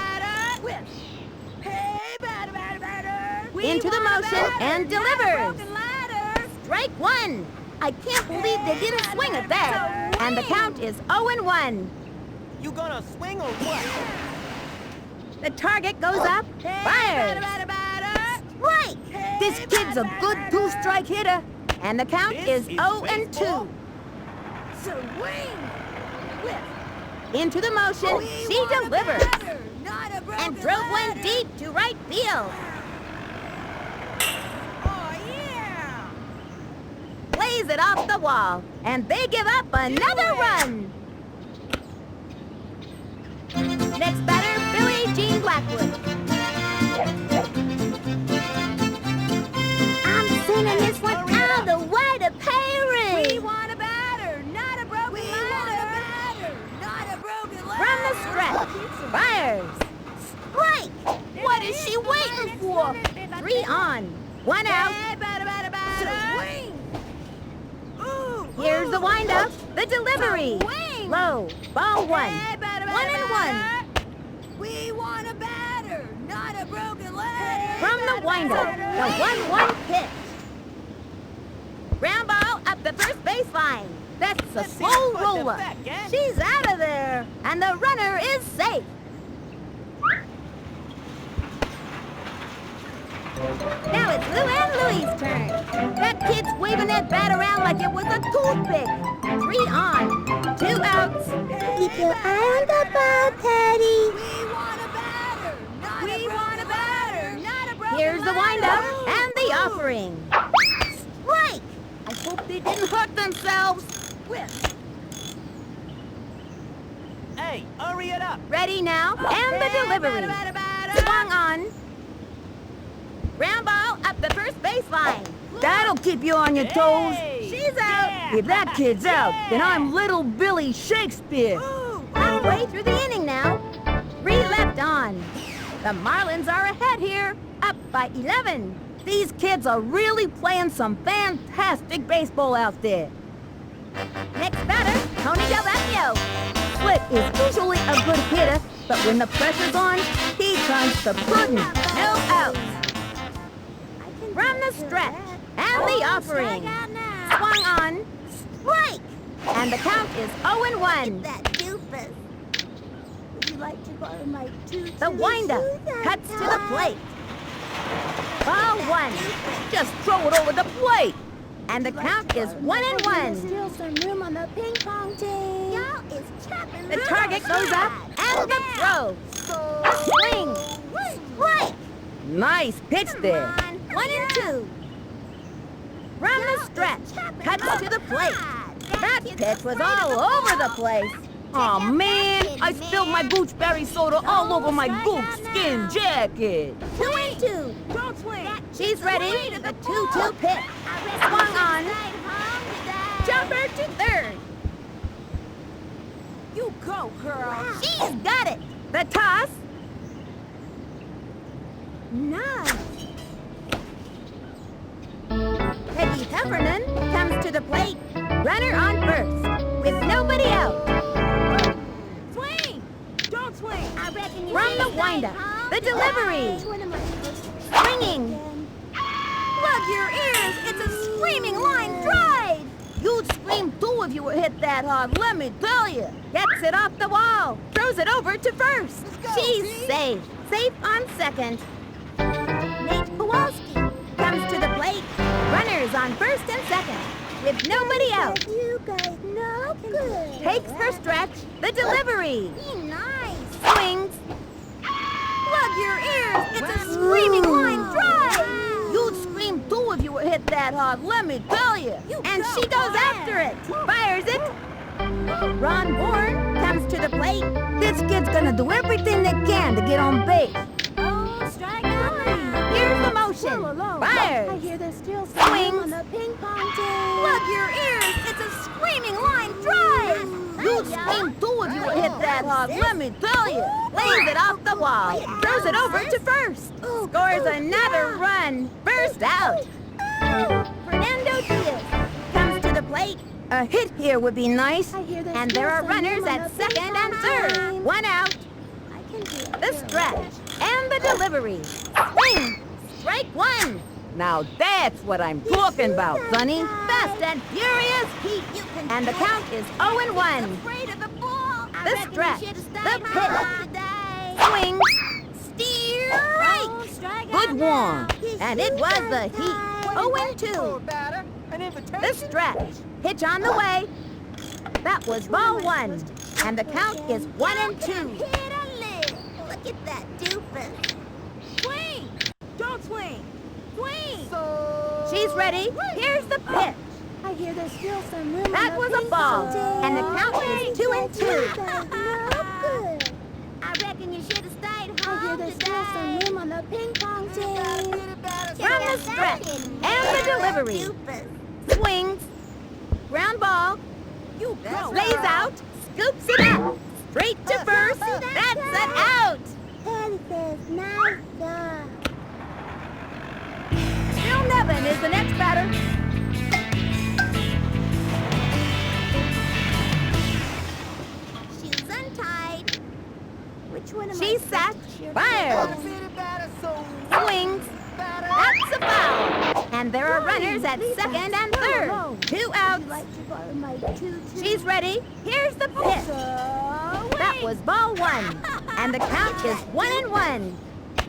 Hey, batter, batter, batter. Into the motion and delivers. Broken ladder. Strike 1. I can't believe they didn't swing at that. And the count is 0-1. You gonna swing or what? The target goes up, fires. Strike! This kid's a good 2-strike hitter. And the count is 0-2. Swing. Whiff. Into the motion, she delivers. Not a broken And drove one ladder. deep to right field. Oh, yeah. Plays it off the wall. And they give up another run. Next batter, Billie Jean Blackwood. I'm sending this one all the way to We Paris. want a batter, not a broken ladder. Not a broken ladder. From the stretch, fires. Strike! What is she waiting for? 3 on, 1 out. Hey, batter, batter, batter. Swing. Ooh, Here's the windup, the delivery. Swing. Low, ball 1. Hey, batter, batter, 1-1. batter. We want a batter, not a broken ladder. From the windup, the 1-1 pitch. Ground ball up the first baseline. That's a Let's see slow her put the roller. back, gang. She's out of there, and the runner is safe. Now it's Lou and Louie's turn. That kid's waving that bat around like it was a toothpick. 3 on, 2 outs. Keep your eye on the ball, Teddy. We want a batter, not a broken ladder. Not a broken Here's the ladder. windup and the offering. Strike! I hope they didn't hurt themselves. Whip. Hey, hurry it up. Ready now, and the delivery. Batter, batter, batter. Swung on. Ground ball up the first baseline. That'll keep you on your toes. Hey! She's out. Yeah! If that kid's out, then I'm little Billy Shakespeare. Ooh, Halfway through the inning now. 3 left on. The Marlins are ahead here, up by 11. These kids are really playing some fantastic baseball out there. Next batter, Tony Del Vecchio. Slick is usually a good hitter, but when the pressure's on, he turns to pudding. No outs. From the stretch, and the offering. strike out now. Swung on, strike! And the count is 0-1. That doofus. Would you like to borrow my two? The windup cuts to the plate. Ball 1. Just throw it over the plate. And the count is 1-1. Still some room on the ping pong team. Y'all is chopping. The target goes up, and the throw. Swing, strike. Nice pitch there. 1-2. From the stretch, cuts to the plate. That pitch was all over the place. Aw, man, I spilled my gooseberry soda all over my goose skin jacket. 2-2. Don't swing. She's ready. The 2-2 pitch. Swung on. Jumper to third. You go, girl. She's got it. The toss. Nice. Peggy Heffernan comes to the plate. Runner on first, with nobody out. Swing. Don't swing. From the windup, the delivery. Swinging. Plug your ears, it's a screaming line drive. You'd scream too if you were hit that hard, let me tell you. Gets it off the wall, throws it over to first. She's safe. Safe on second. Nate Kowalski comes to the plate. Runners on first and second, with nobody out. You guys no good. Takes her stretch, the delivery. Nice. Swings. Plug your ears, it's a screaming line drive. You'd scream too if you were hit that hard, let me tell you. And she goes after it. Fires it. Ron Bourne comes to the plate. This kid's gonna do everything they can to get on base. Oh, strike one. Here's the motion. I Fires. hear there's still Swings. some on the ping pong team. Plug your ears, it's a screaming line drive. You'd scream too if you were hit that hard, let me tell you. Lays it off the wall, throws it over to first. Scores another run. First out. Fernando Diaz comes to the plate. A hit here would be nice. I hear there's And there are still some runners room on at the ping second and pong third. team. One out. I can do it. The stretch and the delivery. Swing. Strike one. Now that's what I'm talking about, Sonny. Fast and furious heat. And the count is 0-1. Afraid of the ball. The stretch. The pitch. Swing. Strike. Good one. And it was the heat. 0-2. Batter, an invitation. The stretch. Pitch on the way. That was ball one. And the count is 1-2. Hit a lick. Look at that doofus. Swing. Don't swing. Swing. So... She's ready. Here's the pitch. I hear there's still some room That on the was a ping ball. pong team. And the count is 2-2. You guys no good. I reckon you should have stayed I hear there's still some room on the ping pong team. From the stretch and the delivery. Swings. Ground ball. You go. Lays out. Scoops it up. Straight to first. That's an out. Patty says nice job. Bill Nevin is the next batter. She's untied. Which one am I She's supposed set. to cheer Fires. Undefeated batter, so... Swings. Batter. That's a foul. And there are runners at second and third. 2 outs. I'd like to borrow my tutu. She's ready. Here's the pitch. That was ball one. And the count is 1-1.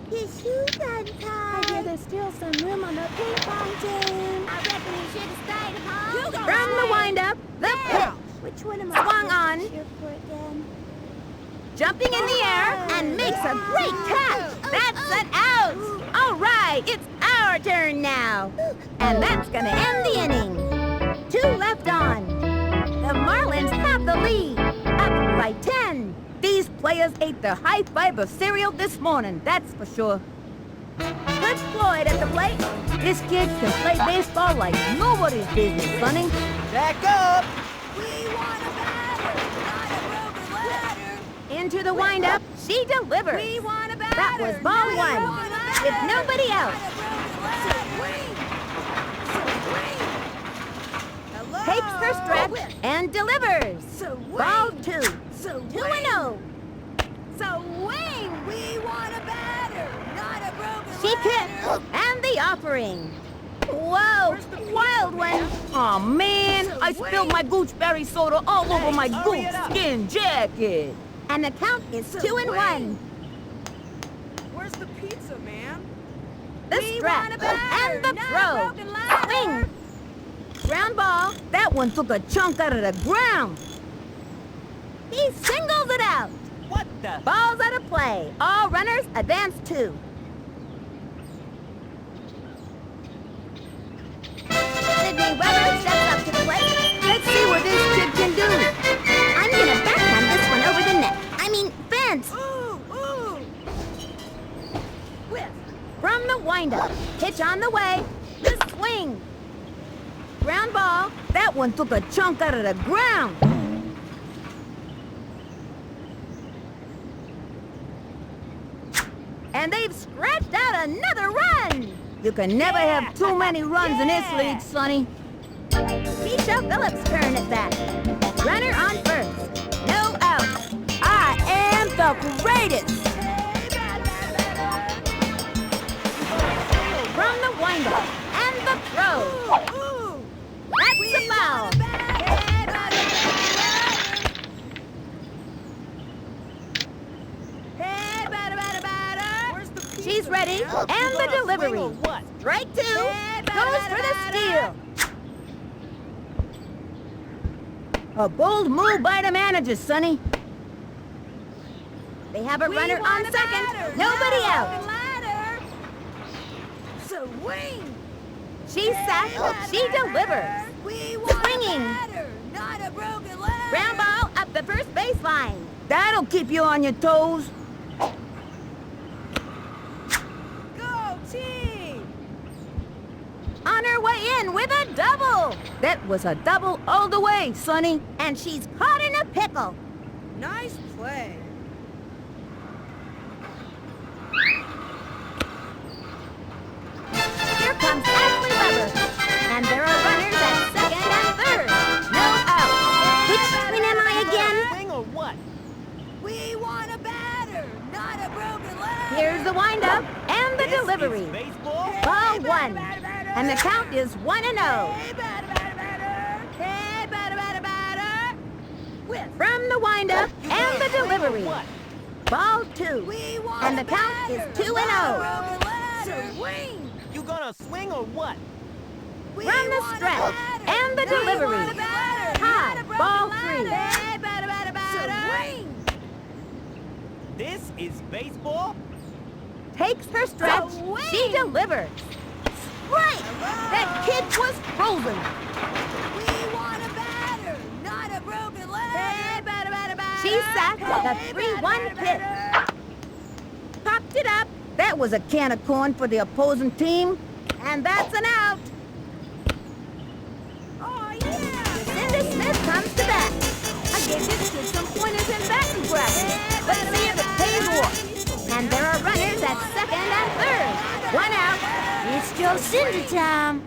His shoes untied. I hear there's still some room on the ping pong team. I reckon he should have stayed home. From the windup, the pitch. Which one am I Swung supposed to on. cheer for again? Jumping in the air and makes a great catch. That's an out. All right, it's our turn now. And that's going to end the inning. 2 left on. The Marlins have the lead. Up by 10. These players ate their high fiber cereal this morning, that's for sure. Good Floyd at the plate. This kid can play baseball like nobody's business, Sonny. Back up. We want a batter, not a broken ladder. Into the windup, she delivers. We want a batter. That was ball one, with nobody out. Takes her stretch and delivers. Ball 2. 2-0. So wing, we want a batter, not a broken She ladder. kicks, and the offering. Whoa, wild one. Aw, man, I spilled my gooseberry soda all over my hurry goose it up. skin jacket. And the count is 2-1. Where's the pizza, man? The We stretch want a batter, and the not a throw. broken ladder. Swing. Ground ball. That one took a chunk out of the ground. He singles it out. What the... Ball's out of play. All runners advance 2. Sydney Weber steps up to the plate. The Let's see what this kid can do. I'm gonna backhand this one over the net. I mean, fence. Ooh, ooh. Whiff. From the windup. Pitch on the way. The swing. Ground ball. That one took a chunk out of the ground. And they've scratched out another run. You can never have too many runs in this league, Sonny. Keisha Phillips' turn at bat. Runner on first. No outs. I am the greatest. From the windup and the throw. Ooh. That's a foul. Hey, batter, batter, batter. Where's the pizza, She's ready. man? And the You gonna delivery. swing or what? Strike two. Hey, batter, Goes batter, for the batter. steal. A bold move by the manager, Sonny. They have a We runner want on a second. batter, Nobody not a out. broken ladder. Swing. She's sacked. She delivers. We want Swinging. a batter, not a broken ladder. Ground ball up the first baseline. That'll keep you on your toes. Go team. On her way in with a double. That was a double all the way, Sonny. And she's caught in a pickle. Nice play. Here comes Ashley Weber. And there are runners at second and third. No outs. Which twin am I again? Swing or what? We want a batter, not a broken ladder. Here's the windup and the delivery. This is baseball? Ball one. And the count is 1-0. Hey, batter, batter, batter. Hey, batter, batter, batter. Whiff. From the windup and the delivery. What? Ball two. We want And the a count is batter, 2-0. not a broken ladder. Swing. You gonna swing or what? We From the want a stretch batter, and the we delivery. want a batter, High, not a broken ball ladder. three. Hey, batter, batter, batter. Swing. This is baseball? Takes her stretch. Swing. She delivers. Right. That kid was frozen. We want a batter, not a broken ladder. Hey, batter, batter, batter. She sacked the Hey, 3-1 batter, pitch. batter. Popped it up. That was a can of corn for the opposing team. And that's an out. Oh, yeah. Cindy Smith comes to bat. I gave this kid some pointers in batting practice. Let's see if it pays off. And there are runners at second and third. 1 out. It's still Cindy time.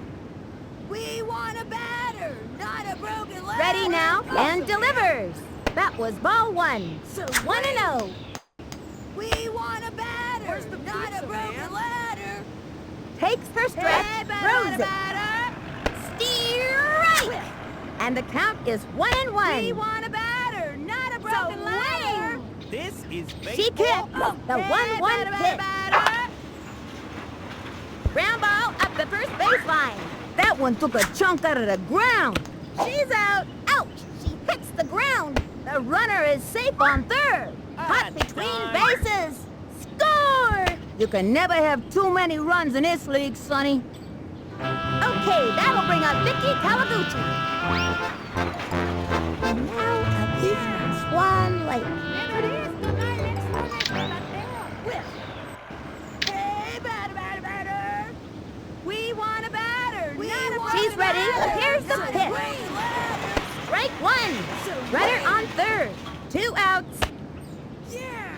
We want a batter, not a broken ladder. Ready now and delivers. That was ball one. So 1-0. We want a batter, not a broken ladder. Takes her stretch, Hey, throws it. batter. Strike. And the count is 1-1. We want a batter, not a broken ladder. This is baseball? She kicked the 1-1 pitch. Ground ball up the first baseline. That one took a chunk out of the ground. She's out. Ouch! She hits the ground. The runner is safe on third. Caught between darn. bases. Score! You can never have too many runs in this league, Sonny. Okay, that'll bring up Vicky Kawaguchi. And now a piece from Swan Lake. There it is. The guy next to the net. Whiff. Hey, batter, batter, batter. We want a batter, not a She's broken ready. ladder. Here's the Not a pitch. broken ladder. Strike one. Runner on third. 2 outs. Yeah.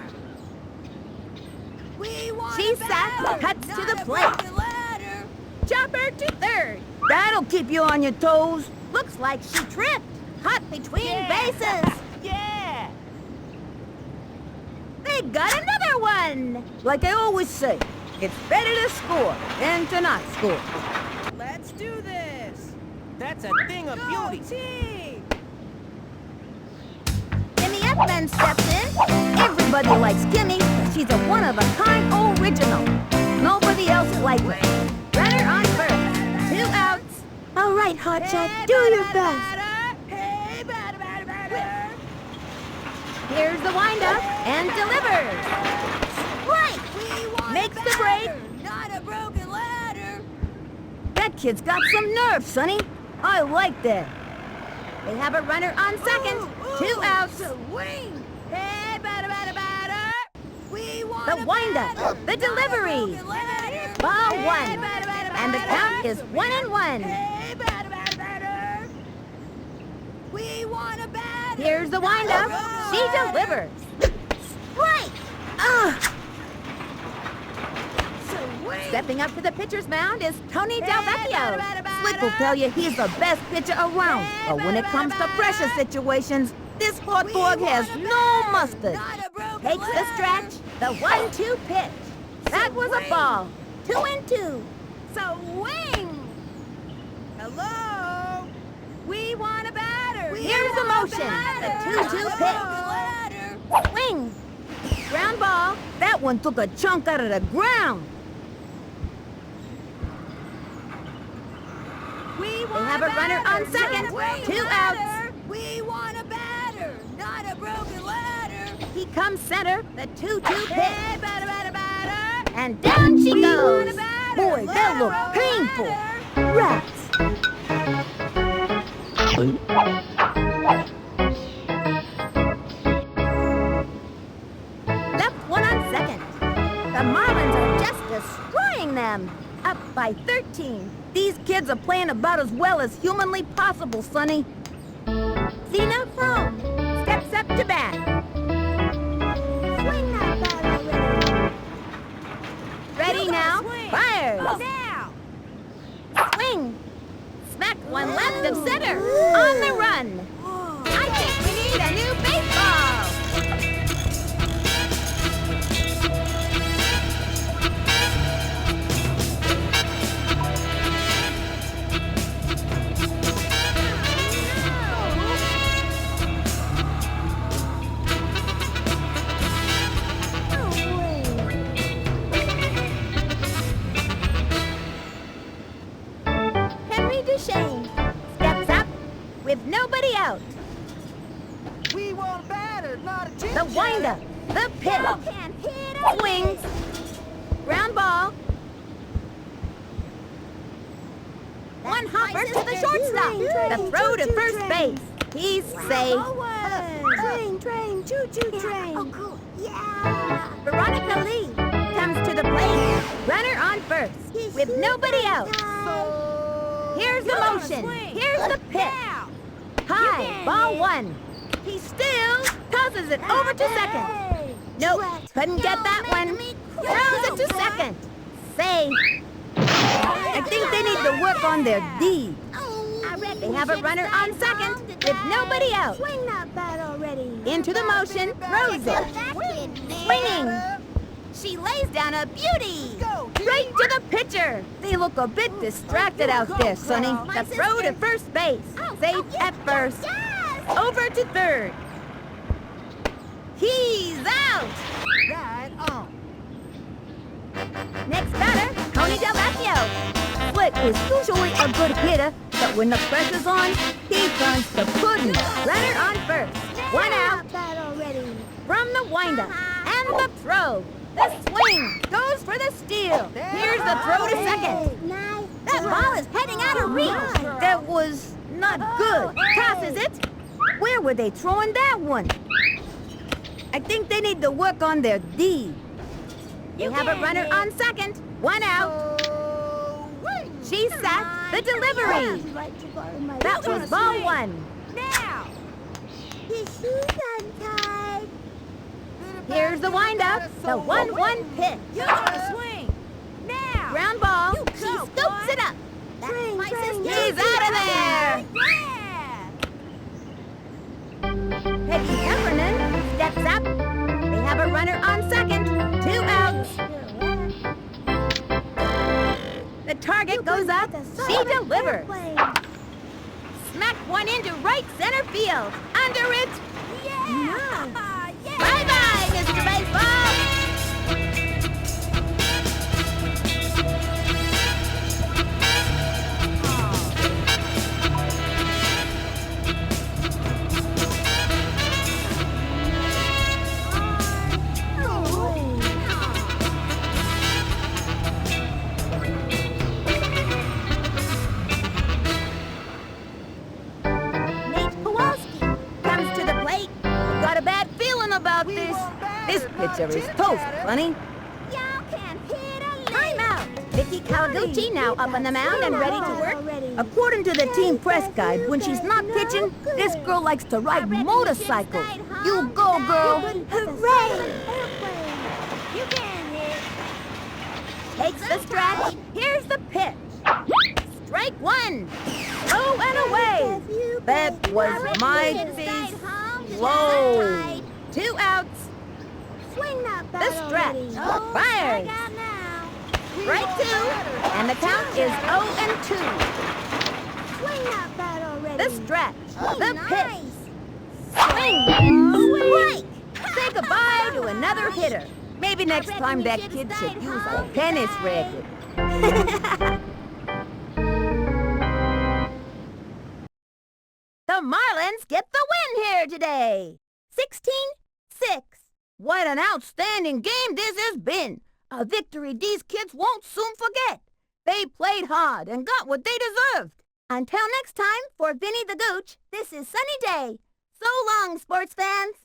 We want She's a sacked, batter, cuts to not the a plate. broken ladder. Chopper to third. That'll keep you on your toes. Looks like she tripped. Caught between bases. Yeah! They got another one. Like I always say, it's better to score than to not score. Let's do this. That's a thing of Go beauty. team. Kimmy Ekman steps in. Everybody likes Kimmy. She's a one-of-a-kind original. Nobody else like her. Runner on first. 2 outs. All right, Hotshot, Hey, do batter, your batter, best. batter. Hey, batter, batter, batter. Here's the windup and delivers. Right. We want Makes a the break. batter, not a broken ladder. That kid's got some nerve, Sonny. I like that. They have a runner on second. Two outs. Swing! Hey, batter, batter, batter! We want The windup. The delivery. Ball one. And the count is 1-1. Hey, batter, batter, batter! We want a batter! Here's the windup. She delivers. Strike! Swing! Stepping up to the pitcher's mound is Tony Del Hey, Vecchio. batter, batter, batter. Slick will tell you he's the best pitcher around. But when it comes to pressure situations, this hot dog has no mustard. Not a broken Takes the leg. stretch. The 1-2 pitch. That was a ball. 2-2. Swing! Hello? We want a batter! Here's the motion. The 2-2 pitch. Swing. Ground ball. That one took a chunk out of the ground. We They have a runner on second. Two outs. We want a batter, not a broken ladder. He comes center. The 2-2 Hey, pitch. batter, batter, batter. And down she We goes. want a batter. Boy, that looked Ladder, painful. ladder. Rats. Left one on second. The Marlins are just destroying them. Up by 13. These kids are playing about as well as humanly possible, Sonny. Zena Frome steps up to bat. Swing that bat already! Ready You now? gotta swing. Fires. Now. Swing. Smack one left of center. On the run. I think we need a new baseball. Henry Duchesne steps up with nobody out. We want a batter, not a chit The windup. The pitch. Can't hit it! Swings. Ground ball. One hopper to the shortstop. The throw to first base. He's safe. Train, choo-choo train. Oh, cool. Yeah. Veronica Lee comes to the plate. Runner on first with nobody out. Here's the You gotta motion. swing. Here's the pitch. Now. High. Ball one. He still tosses it over to second. Nope. Couldn't get that one. Throws it to second. Safe. I think they need to work on their D. They have a runner on second with nobody out. Swing that bat already. Into the motion, throws it. Swinging. She lays down a beauty. Right to the pitcher. They look a bit distracted out there, Sonny. The throw to first base. Safe at first. Over to third. He's out. Right on. Next batter, Tony Del Vecchio. Slick is usually a good hitter, but when the pressure's on, he turns to pudding. Runner on first. One out. That bat already. From the windup and the throw. The swing goes for the steal. Here's the throw to second. Nice. That ball is heading out of reach. That was not good. Tosses it. Where were they throwing that one? I think they need to work on their D. They have a runner on second. One out. She sat the delivery. That was ball one. Now. His shoes untied. Here's the windup. The 1-1 pitch. You gotta swing. Now. Ground ball. You She go, scoops boy. it up. Train, My train, sister. He's out of there. Yeah. Peggy Heffernan steps up. They have a runner on second. 2 outs. The target goes up. She delivers. Smack one into right center field. Under it. Yeah. Yeah. Bye-bye, Mr. Baseball. Nate about We this? won't batter, This not pitcher is chit toast, chatter. Bunny. Y'all can hit a lick. Time out. Vicky Kawaguchi now up on the mound and ready to work. Already. According to the team Daddy press says guide, you when she's guys not no pitching, this good. girl likes to ride I reckon motorcycles. you should stay You home, go, Dad. girl. Hooray! You can hit. Takes the stretch. Here's the pitch. Strike one. Low and away. That was mighty slow. 2 outs. Swing that bat The stretch. already. Fires. Strike out now. Strike 2. And the count is 0-2. Swing that bat already. The stretch. The nice. pitch. Swing. Strike. Say goodbye to another hitter. Maybe next reckon time you that should kid stay should use a home, tennis Dad. racket. The Marlins get the win here today. 16-6. What an outstanding game this has been. A victory these kids won't soon forget. They played hard and got what they deserved. Until next time, for Vinny the Gooch, this is Sunny Day. So long, sports fans.